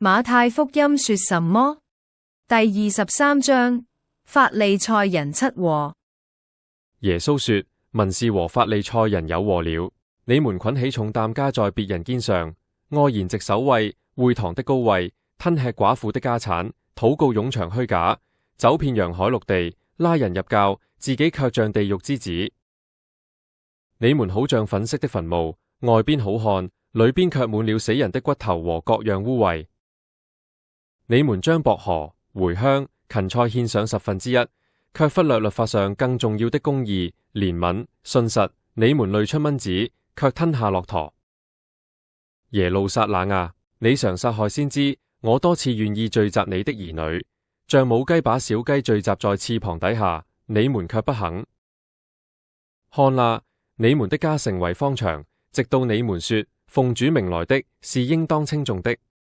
馬太福音說什麼？第23章，法利賽人七禍。耶穌說：文士和法利賽人有禍了！你們捆起重擔加在別人肩上，愛筵席首位、會堂的高位，吞吃寡婦的家產，禱告冗長虛假，走遍洋海陸地，拉人入教，自己卻像地獄之子。你們好像粉飾的墳墓，外邊好看，裏邊卻滿了死人的骨頭和各樣污穢。你們將薄荷、茴香、芹菜獻上1/10，卻忽略律法上更重要的公義、憐憫、信實。你們濾出蚊子，卻吞下駱駝。耶路撒冷啊，你常殺害先知，我多次願意聚集你的兒女，像母雞把小雞聚集在翅膀底下，你們卻不肯。看啦，你們的家成為荒場，直到你們說奉主名來的是應當稱頌的。